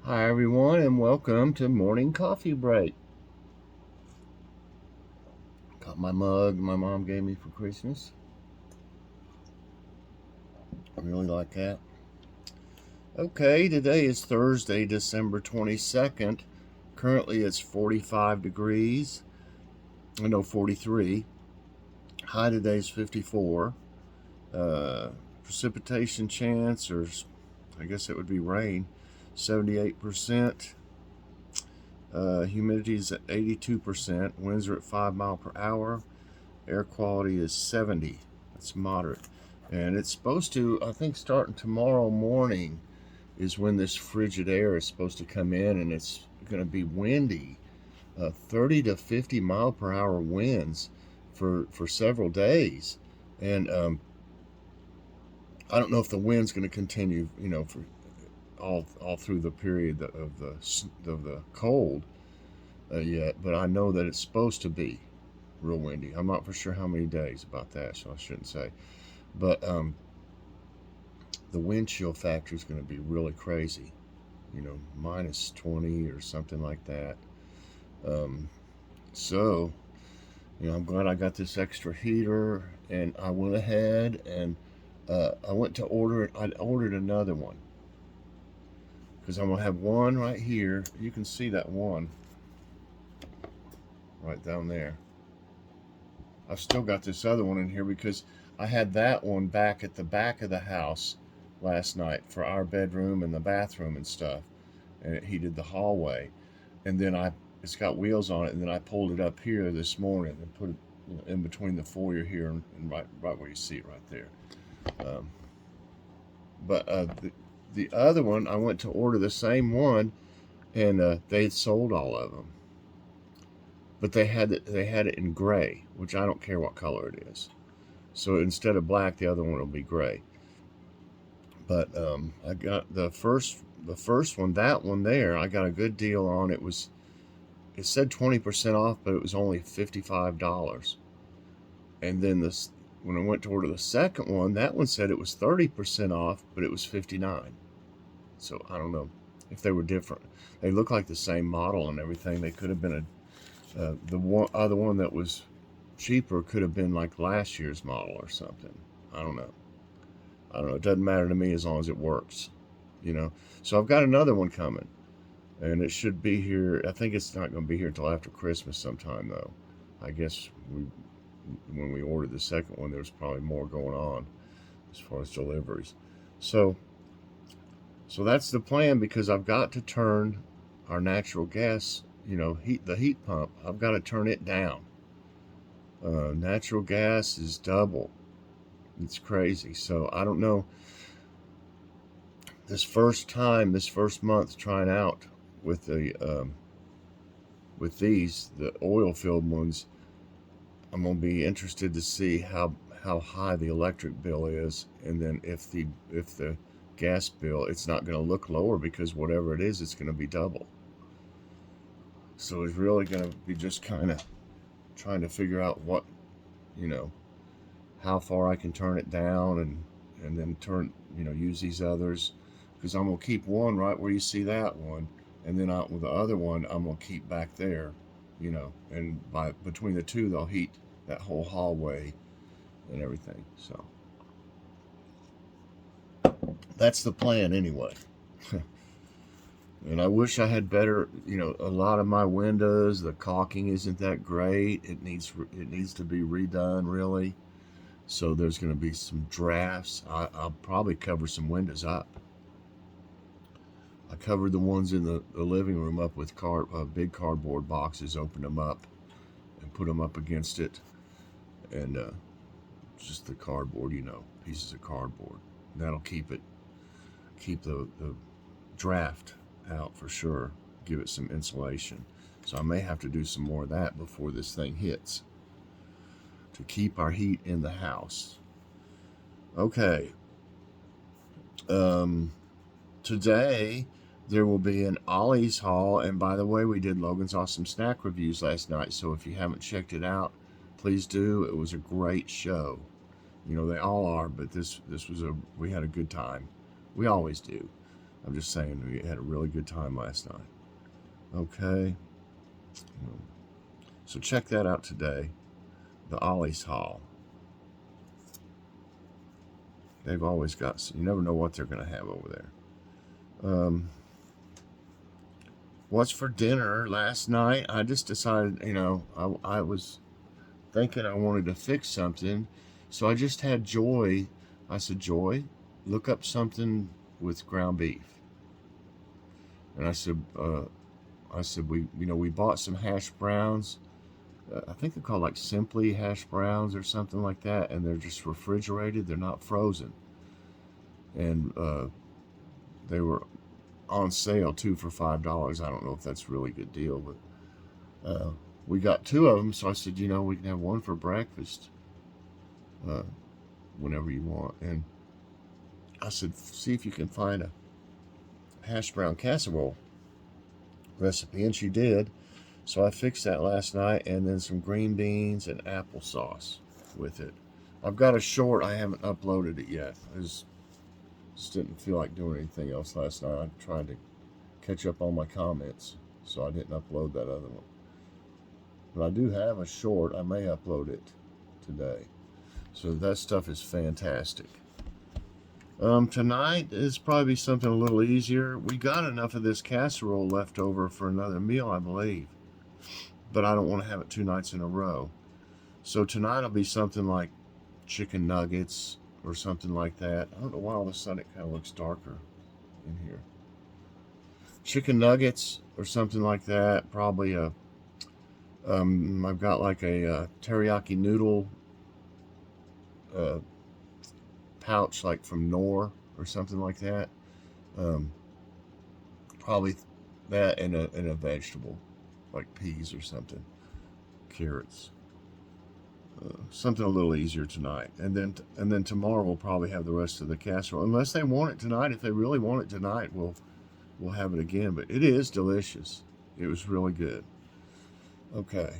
Hi everyone and welcome to Morning Coffee Break. Got my mug my mom gave me for Christmas. I really like that. Okay, today is Thursday, December 22nd. Currently it's 45 degrees. No, 43. High today is 54. Precipitation chance, or I guess it would be rain, 78%. Humidity is at 82%. Winds are at 5 miles per hour. Air quality is 70. That's moderate. And it's supposed to, I think starting tomorrow morning is when this frigid air is supposed to come in, and it's going to be windy. 30 to 50 mile per hour winds for several days. And I don't know if the wind's going to continue, for all through the period of the cold yet, but I know that it's supposed to be real windy. I'm not for sure how many days about that, so I shouldn't say. But the wind chill factor is going to be really crazy, minus 20 or something like that. So, I'm glad I got this extra heater, and I went ahead and I went to order it. I ordered another one because I'm going to have one right here. You can see that one right down there. I've still got this other one in here because I had that one back at the back of the house last night for our bedroom and the bathroom and stuff, and it heated the hallway. And then it's got wheels on it, and then I pulled it up here this morning and put it in between the foyer here and right where you see it right there. But the other one, I went to order the same one, and they had sold all of them. But they had it in gray, which I don't care what color it is. So instead of black, the other one will be gray. But I got the first one, that one there. I got a good deal on. It said 20% off, but it was only $55. And then when I went to order the second one, that one said it was 30% off, but it was $59. So I don't know if they were different. They look like the same model and everything. They could have been the other one that was cheaper could have been like last year's model or something. I don't know. It doesn't matter to me as long as it works, So I've got another one coming, and it should be here. I think it's not going to be here till after Christmas sometime, though. I guess when we ordered the second one, there's probably more going on as far as deliveries. So that's the plan, because I've got to turn our natural gas, the heat pump. I've got to turn it down. Natural gas is double. It's crazy. So I don't know. This first month trying out with the oil-filled ones, I'm gonna be interested to see how high the electric bill is, and then if the gas bill, it's not going to look lower, because whatever it is, it's going to be double. So it's really going to be just kind of trying to figure out what, how far I can turn it down, and then use these others, because I'm going to keep one right where you see that one, and then with the other one I'm going to keep back there, and between the two they'll heat that whole hallway and everything. So that's the plan anyway. And I wish I had better, a lot of my windows, the caulking isn't that great. It needs to be redone, really. So there's going to be some drafts. I'll probably cover some windows up. I covered the ones in the living room up with big cardboard boxes, opened them up and put them up against it. And just the cardboard, pieces of cardboard. And that'll keep the draft out for sure, give it some insulation. So I may have to do some more of that before this thing hits, to keep our heat in the house. Okay. Today there will be an Ollie's haul, and by the way, we did Logan's Awesome Snack Reviews last night, so if you haven't checked it out, please do. It was a great show. They all are, but this was we had a good time. We always do. I'm just saying we had a really good time last night. Okay. So check that out today. The Ollie's Hall. They've always got, you never know what they're going to have over there. What's for dinner last night? I just decided, I was thinking I wanted to fix something. So I just had Joy. I said, Joy, look up something with ground beef. And I said, we bought some hash browns. I think they're called like Simply hash browns or something like that. And they're just refrigerated. They're not frozen. And they were on sale, 2 for $5. I don't know if that's a really good deal, but we got 2 of them. So I said, we can have one for breakfast whenever you want. And I said, see if you can find a hash brown casserole recipe. And she did. So I fixed that last night, and then some green beans and applesauce with it. I've got a short. I haven't uploaded it yet. I just didn't feel like doing anything else last night. I tried to catch up on my comments, so I didn't upload that other one. But I do have a short. I may upload it today. So that stuff is fantastic. Tonight is probably something a little easier. We got enough of this casserole left over for another meal, I believe. But I don't want to have it 2 nights in a row. So tonight will be something like chicken nuggets or something like that. I don't know why all of a sudden it kind of looks darker in here. Chicken nuggets or something like that. Probably I've got like a teriyaki noodle pouch like from Knorr or something like that. Probably that and a vegetable like peas or something, carrots. Something a little easier tonight, and then tomorrow we'll probably have the rest of the casserole, unless they want it tonight. If they really want it tonight, we'll have it again. But it is delicious. It was really good. Okay,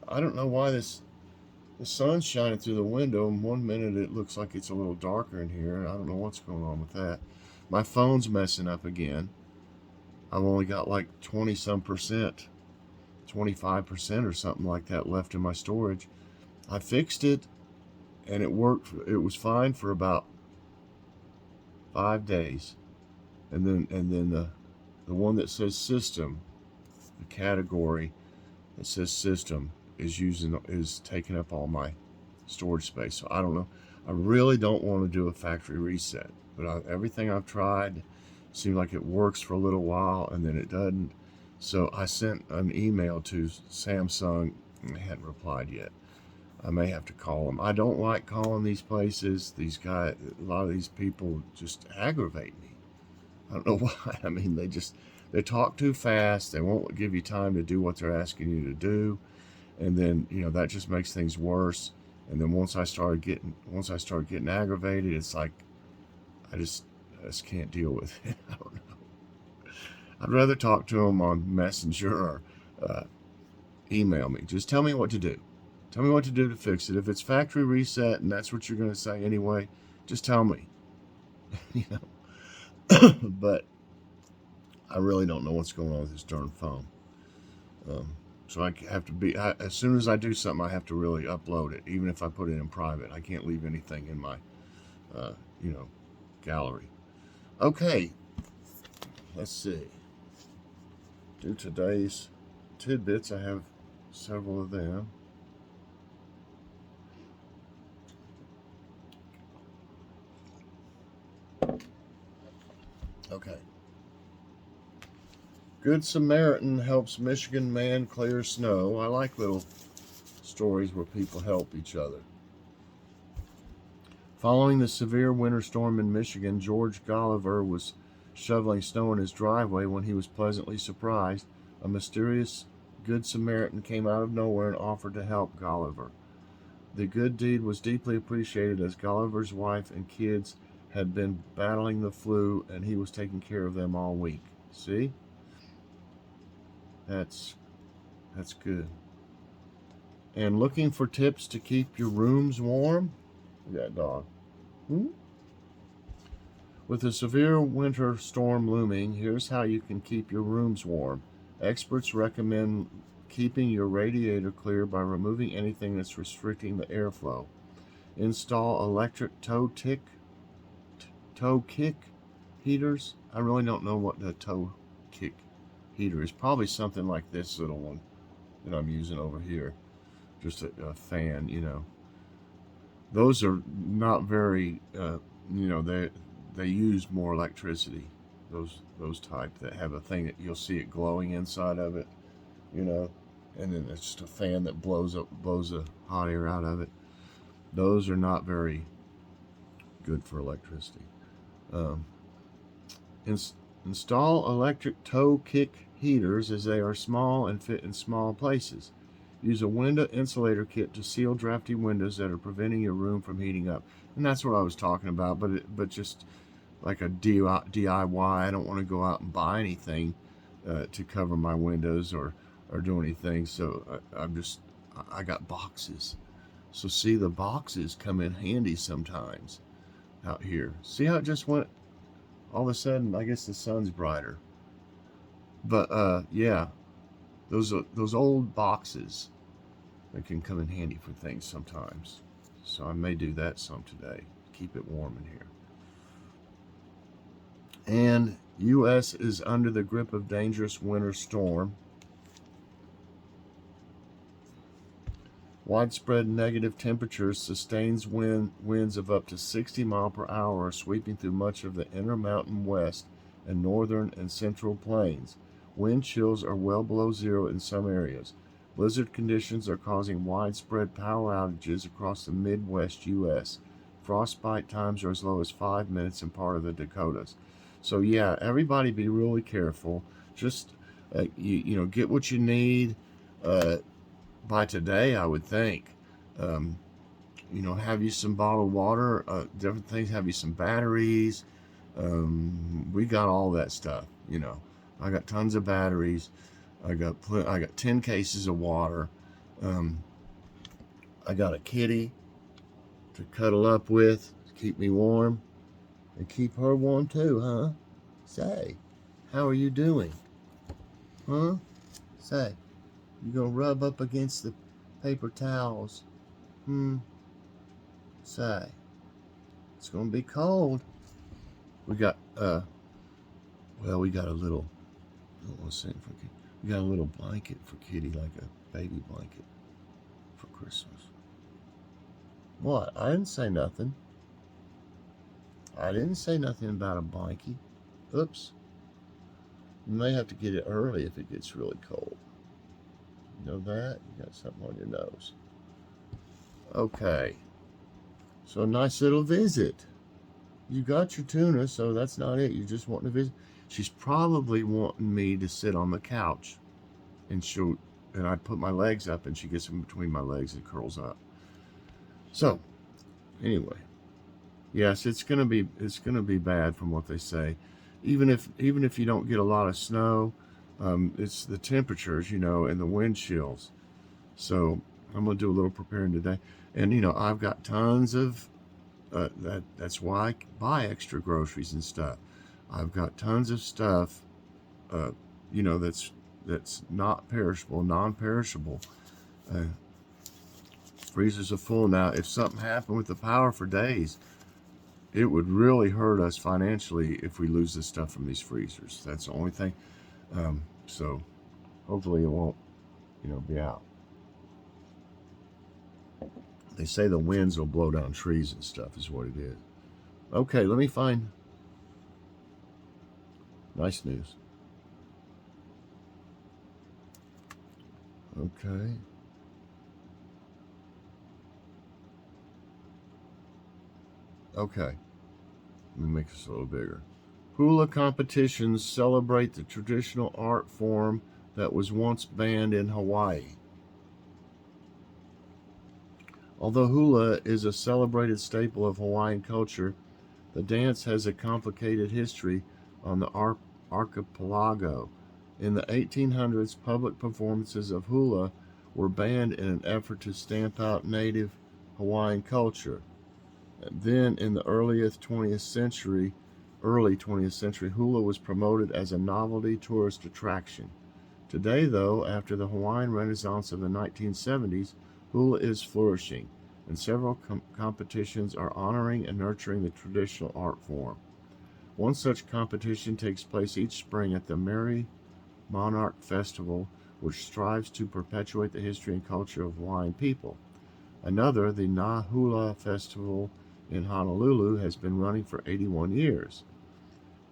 I don't know why the sun's shining through the window, and 1 minute it looks like it's a little darker in here. I don't know what's going on with that. My phone's messing up again. I've only got like 20-some%, 25% or something like that left in my storage. I fixed it, and it worked. It was fine for about 5 days, and then the one that says system, the category that says system is taking up all my storage space. So I don't know. I really don't want to do a factory reset, but everything I've tried seems like it works for a little while and then it doesn't. So I sent an email to Samsung, and they hadn't replied yet. I may have to call them. I don't like calling these places. These guys, a lot of these people just aggravate me. I don't know why. I mean, they talk too fast. They won't give you time to do what they're asking you to do. And then, that just makes things worse. And then once I start getting aggravated, it's like, I just can't deal with it. I don't know. I'd rather talk to them on Messenger or email me. Just tell me what to do. Tell me what to do to fix it. If it's factory reset and that's what you're going to say anyway, just tell me. But I really don't know what's going on with this darn phone. So I have to as soon as I do something, I have to really upload it, even if I put it in private. I can't leave anything in my, gallery. Okay, let's see. Do today's tidbits. I have several of them. Okay. Good Samaritan helps Michigan man clear snow. I like little stories where people help each other. Following the severe winter storm in Michigan, George Golliver was shoveling snow in his driveway when he was pleasantly surprised. A mysterious Good Samaritan came out of nowhere and offered to help Golliver. The good deed was deeply appreciated as Golliver's wife and kids had been battling the flu, and he was taking care of them all week. See? That's good. And looking for tips to keep your rooms warm? Look at that dog. With a severe winter storm looming, here's how you can keep your rooms warm. Experts recommend keeping your radiator clear by removing anything that's restricting the airflow. Install electric toe kick heaters. I really don't know what the toe kick heater is. Probably something like this little one that I'm using over here. Just a fan, Those are not very, they use more electricity. Those type that have a thing that you'll see it glowing inside of it, and then it's just a fan that blows the hot air out of it. Those are not very good for electricity. Um, Install electric toe kick heaters as they are small and fit in small places. Use a window insulator kit to seal drafty windows that are preventing your room from heating up. And that's what I was talking about, but just like a DIY. I don't want to go out and buy anything to cover my windows or do anything. So I got boxes. So see, the boxes come in handy sometimes out here. See how it just went? All of a sudden, I guess the sun's brighter. But yeah, those old boxes that can come in handy for things sometimes. So I may do that some today. Keep it warm in here. And U.S. is under the grip of dangerous winter storm. Widespread negative temperatures, sustains winds of up to 60 miles per hour are sweeping through much of the Intermountain West and northern and central plains. Wind chills are well below zero in some areas. Blizzard conditions are causing widespread power outages across the Midwest U.S. Frostbite times are as low as 5 minutes in part of the Dakotas. So yeah, everybody be really careful. Just get what you need. By today, I would think. Have you some bottled water, different things, have you some batteries. We got all that stuff, I got tons of batteries. I got 10 cases of water. I got a kitty to cuddle up with, to keep me warm, and keep her warm too, huh? Say, how are you doing? Huh? Say, you gonna rub up against the paper towels? Say, it's gonna be cold. We got we got a little. I don't want to say it for Kitty. We got a little blanket for Kitty, like a baby blanket for Christmas. What? I didn't say nothing. I didn't say nothing about a blankie. Oops. You may have to get it early if it gets really cold. You know that? You got something on your nose. Okay. So a nice little visit. You got your tuna, so that's not it. You just want to visit. She's probably wanting me to sit on the couch and I put my legs up and she gets in between my legs and curls up. So, anyway. Yes, it's gonna be bad from what they say. Even if you don't get a lot of snow, it's the temperatures, and the wind chills. So I'm gonna do a little preparing today, and I've got tons of that's why I buy extra groceries and stuff. I've got tons of stuff, that's not perishable, non-perishable. Freezers are full now. If something happened with the power for days, it would really hurt us financially if we lose this stuff from these freezers. That's the only thing. So hopefully it won't, be out. They say the winds will blow down trees and stuff is what it is. Okay, let me find. Nice news. Okay. Okay. Let me make this a little bigger. Hula competitions celebrate the traditional art form that was once banned in Hawaii. Although hula is a celebrated staple of Hawaiian culture, the dance has a complicated history on the archipelago. In the 1800s, public performances of hula were banned in an effort to stamp out native Hawaiian culture. And then in the earliest 20th century, early 20th century, hula was promoted as a novelty tourist attraction. Today, though, after the Hawaiian Renaissance of the 1970s, hula is flourishing, and several competitions are honoring and nurturing the traditional art form. One such competition takes place each spring at the Merry Monarch Festival, which strives to perpetuate the history and culture of Hawaiian people. Another, the Nahula Festival in Honolulu, has been running for 81 years.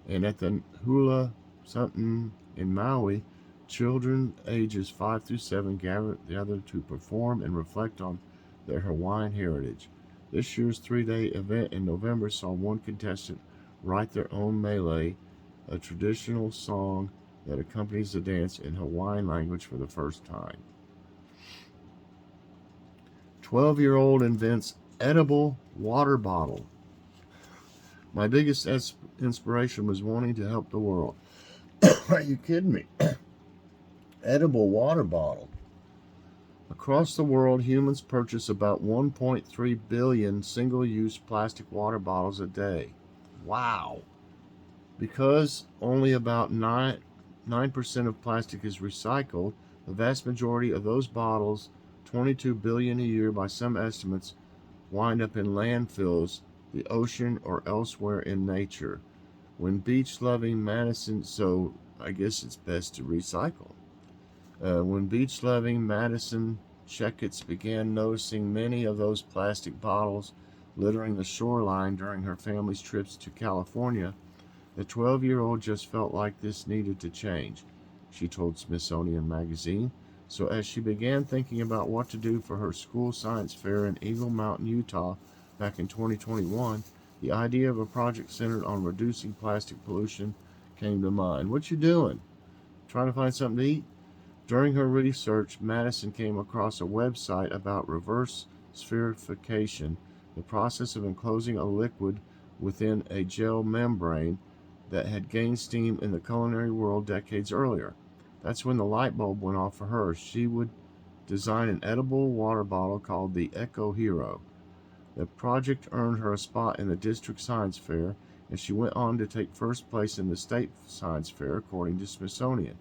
And at the Hula something in Maui, children ages 5 through 7 gather to perform and reflect on their Hawaiian heritage. This year's 3-day event in November saw one contestant write their own mele, a traditional song that accompanies the dance in Hawaiian language for the first time. 12-year-old invents edible water bottle. My biggest inspiration was wanting to help the world. Are you kidding me? Edible water bottle. Across the world, humans purchase about 1.3 billion single-use plastic water bottles a day. Wow. Because only about 9% of plastic is recycled, the vast majority of those bottles, 22 billion a year by some estimates, wind up in landfills, the ocean, or elsewhere in nature. When beach-loving Madison, so I guess it's best to recycle. When beach-loving Madison Checketts began noticing many of those plastic bottles littering the shoreline during her family's trips to California, the 12-year-old just felt like this needed to change, she told Smithsonian Magazine. So as she began thinking about what to do for her school science fair in Eagle Mountain, Utah, back in 2021, the idea of a project centered on reducing plastic pollution came to mind. What you doing? Trying to find something to eat? During her research, Madison came across a website about reverse spherification, the process of enclosing a liquid within a gel membrane that had gained steam in the culinary world decades earlier. That's when the light bulb went off for her. She would design an edible water bottle called the Eco Hero. The project earned her a spot in the district science fair, and she went on to take first place in the state science fair, according to Smithsonian.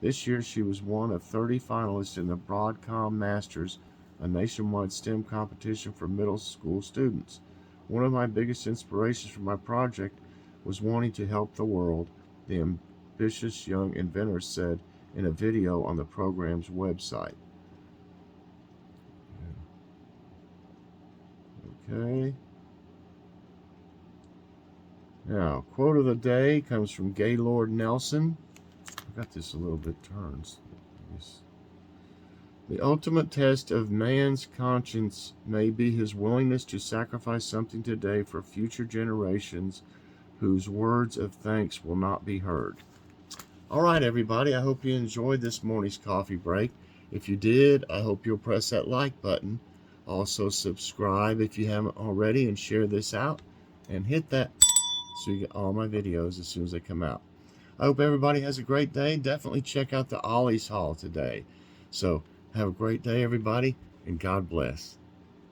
This year, she was one of 30 finalists in the Broadcom Masters, a nationwide STEM competition for middle school students. One of my biggest inspirations for my project was wanting to help the world, the ambitious young inventor said in a video on the program's website. Okay. Now, quote of the day comes from Gaylord Nelson. I got this a little bit turned. The ultimate test of man's conscience may be his willingness to sacrifice something today for future generations whose words of thanks will not be heard. All right, everybody, I hope you enjoyed this morning's coffee break. If you did, I hope you'll press that like button. Also, subscribe if you haven't already, and share this out, and hit that so you get all my videos as soon as they come out. I hope everybody has a great day. Definitely check out the Ollie's Haul today. So have a great day, everybody, and God bless.